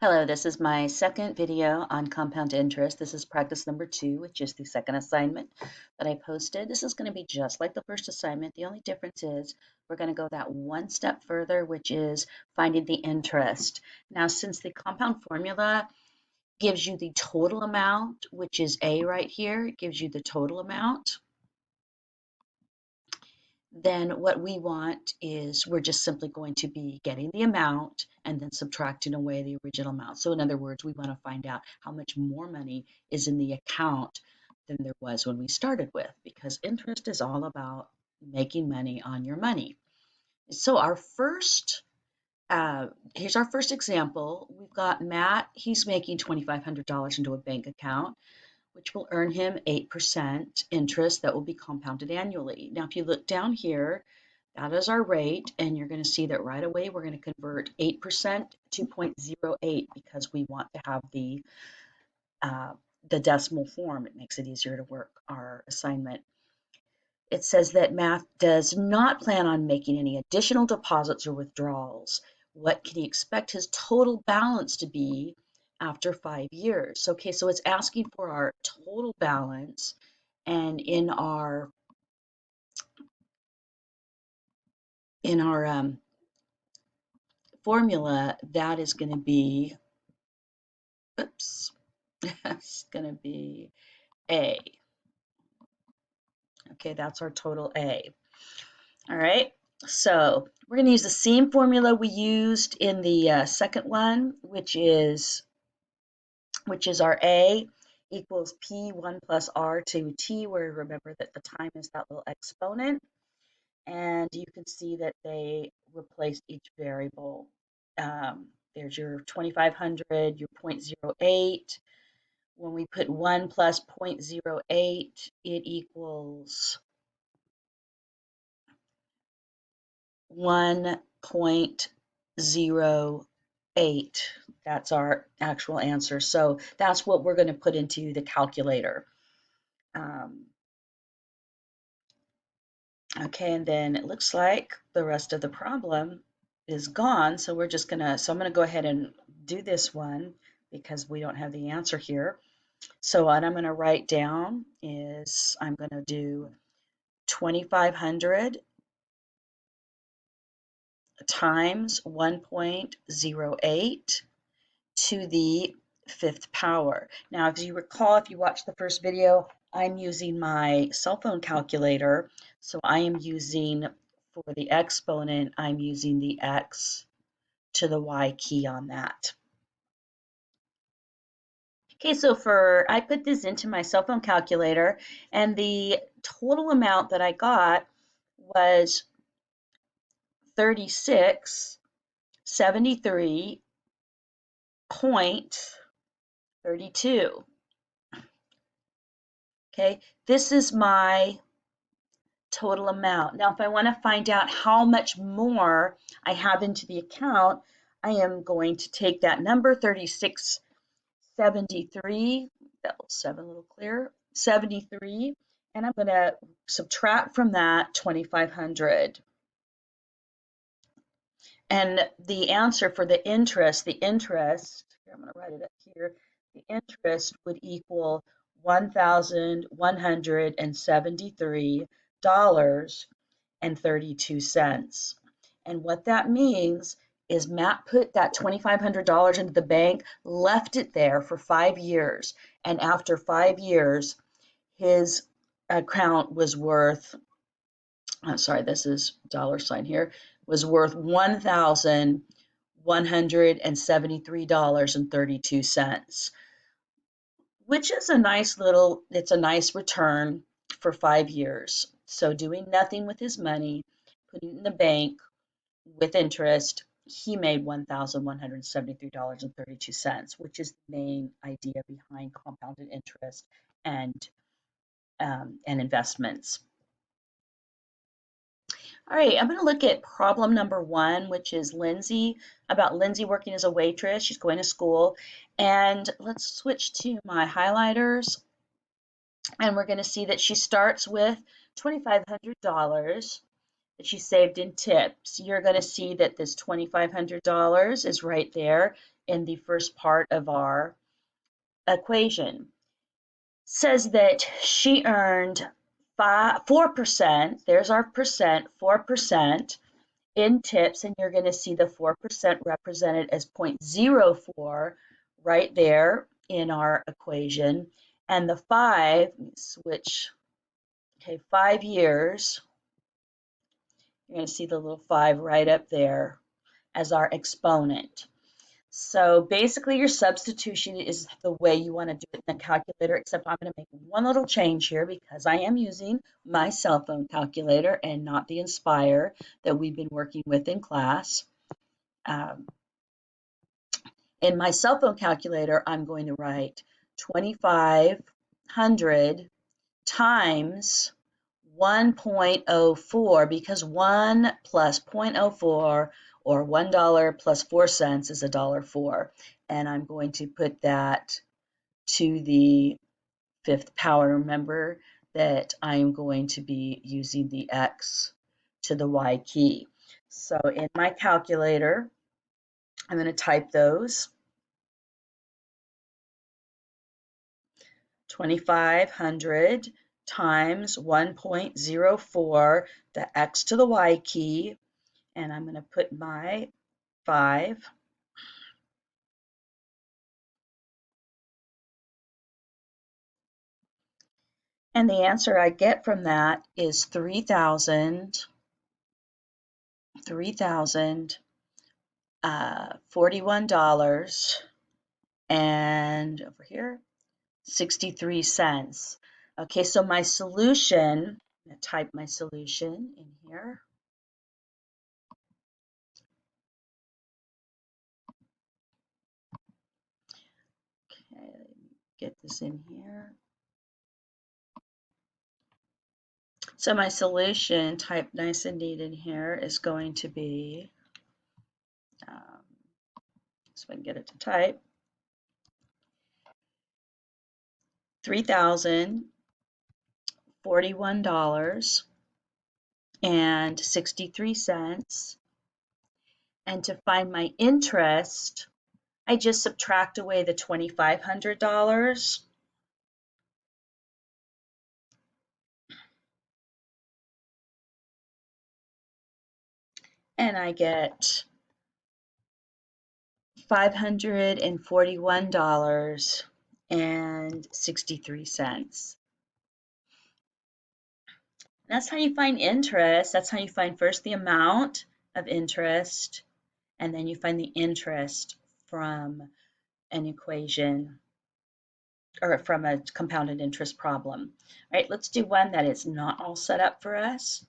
Hello, this is my second video on compound interest. This is practice number 2, which is the second assignment that I posted. This is going to be just like the first assignment. The only difference is we're going to go that one step further, which is finding the interest. Now, since the compound formula gives you the total amount, which is A right here, it gives you the total amount, then what we want is we're just simply going to be getting the amount and then subtracting away the original amount. So in other words, we want to find out how much more money is in the account than there was when we started with, because interest is all about making money on your money. So here's our first example. We've got Matt. He's making $2,500 into a bank account, which will earn him 8% interest that will be compounded annually. Now, if you look down here, that is our rate, and you're going to see that right away we're going to convert 8% to 0.08 because we want to have the decimal form. It makes it easier to work our assignment. It says that Matt does not plan on making any additional deposits or withdrawals. What can he expect his total balance to be after 5 years? Okay, so it's asking for our total balance, and in our formula, that is going to be, oops, that's going to be A. Okay, that's our total A. All right, so we're going to use the same formula we used in the second one, which is our A equals P1 plus R to T, where remember that the time is that little exponent. And you can see that they replaced each variable. There's your 2,500, your 0.08. When we put 1 plus 0.08, it equals 1.08. That's our actual answer. So that's what we're going to put into the calculator. Okay, and then it looks like the rest of the problem is gone. So I'm gonna go ahead and do this one because we don't have the answer here. So what I'm gonna write down is I'm gonna do 2,500 times 1.08 to the 5th power. Now, if you recall, if you watched the first video, I'm using my cell phone calculator. So I am using, for the exponent, I'm using the x to the y key on that. Okay, so I put this into my cell phone calculator, and the total amount that I got was 3673.32. Okay, this is my total amount. Now, if I want to find out how much more I have into the account, I am going to take that number 3673, that little 7 a little clearer, 73, and I'm going to subtract from that 2,500. And the answer for the interest, here, I'm going to write it up here, the interest would equal $1,173.32. And what that means is Matt put that $2,500 into the bank, left it there for 5 years, and after 5 years, his account was worth, I'm sorry, this is dollar sign here, was worth $1,173.32, which is it's a nice return for 5 years. So doing nothing with his money, putting it in the bank with interest, he made $1,173.32, which is the main idea behind compounded interest and investments. All right, I'm going to look at problem number 1, which is about Lindsay working as a waitress. She's going to school. And let's switch to my highlighters. And we're going to see that she starts with $2,500 that she saved in tips. You're going to see that this $2,500 is right there in the first part of our equation. Says that she earned 4%, there's our percent, 4% in tips, and you're going to see the 4% represented as 0.04 right there in our equation. And the 5, switch, okay, 5 years, you're going to see the little 5 right up there as our exponent. So basically your substitution is the way you want to do it in the calculator, except I'm going to make one little change here because I am using my cell phone calculator and not the Inspire that we've been working with in class. In my cell phone calculator, I'm going to write 2,500 times 1.04 because 1 plus 0.04 or $1 plus 4 cents is $1.04. And I'm going to put that to the 5th power. Remember that I am going to be using the X to the Y key. So in my calculator, I'm going to type those. 2,500 times 1.04, the X to the Y key, and I'm going to put my 5. And the answer I get from that is $3,041 and over here 63 cents. Okay, so my solution, I'm going to type my solution in here. Okay, let me get this in here. So my solution, typed nice and neat in here, is going to be, so I can get it to type, $3,041.63. And to find my interest, I just subtract away the $2,500. And I get $541.63. That's how you find interest. That's how you find first the amount of interest, and then you find the interest from an equation or from a compounded interest problem. All right, let's do one that is not all set up for us.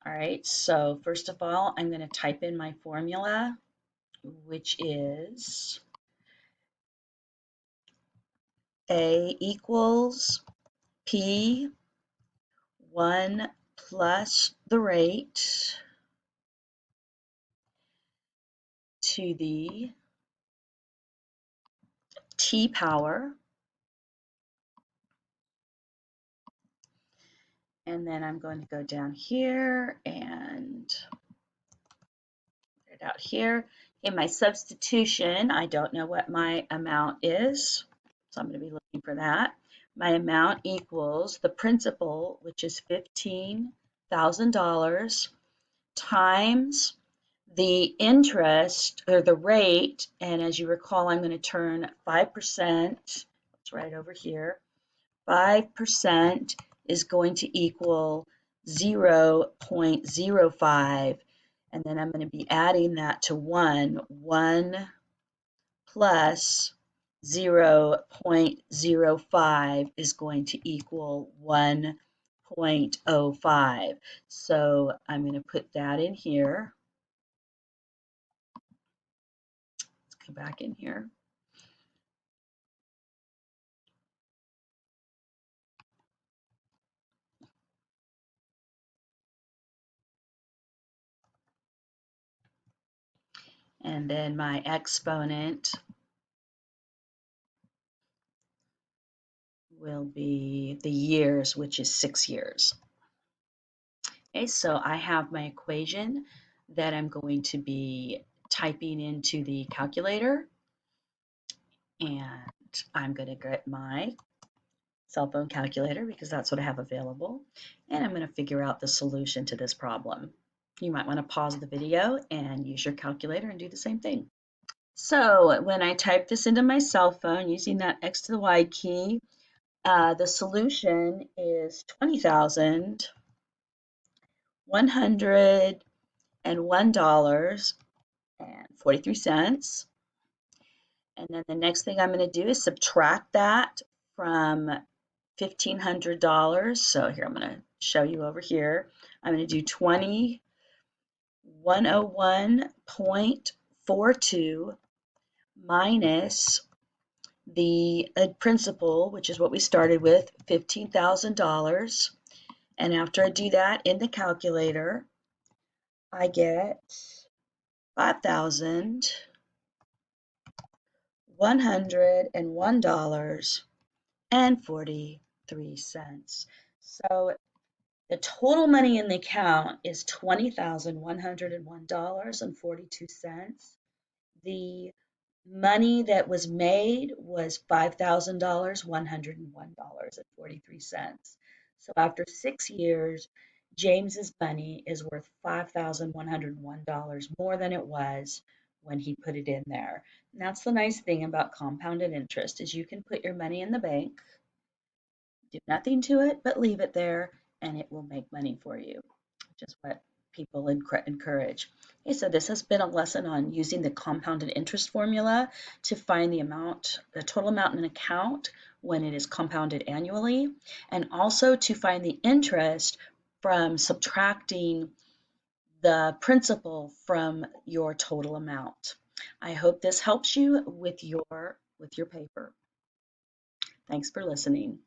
All right, so first of all, I'm going to type in my formula, which is A equals P 1 plus the rate to the T power. And then I'm going to go down here and put it out here. In my substitution, I don't know what my amount is, so I'm going to be looking for that. My amount equals the principal, which is $15,000, times the interest or the rate. And as you recall, I'm going to turn 5%, it's right over here, 5% is going to equal 0.05, and then I'm going to be adding that to 1 plus 0.05 is going to equal 1.05. So I'm going to put that in here. Let's go back in here. And then my exponent will be the years, which is 6 years. Okay, so I have my equation that I'm going to be typing into the calculator. and I'm going to get my cell phone calculator because that's what I have available, and I'm going to figure out the solution to this problem. You might want to pause the video and use your calculator and do the same thing. So when I type this into my cell phone using that X to the Y key, the solution is $20,101.43. And then the next thing I'm going to do is subtract that from $1,500. So here, I'm going to show you over here. I'm going to do 20,101.42 minus the principal, which is what we started with, $15,000. And after I do that in the calculator, I get $5,101.43. So the total money in the account is $20,101.42. The money that was made was $5,101.43. So after 6 years, James's money is worth $5,101 more than it was when he put it in there. And that's the nice thing about compounded interest is you can put your money in the bank, do nothing to it, but leave it there, and it will make money for you, which is what people encourage. Okay, so this has been a lesson on using the compounded interest formula to find the total amount in an account when it is compounded annually, and also to find the interest from subtracting the principal from your total amount. I hope this helps you with your paper. Thanks for listening.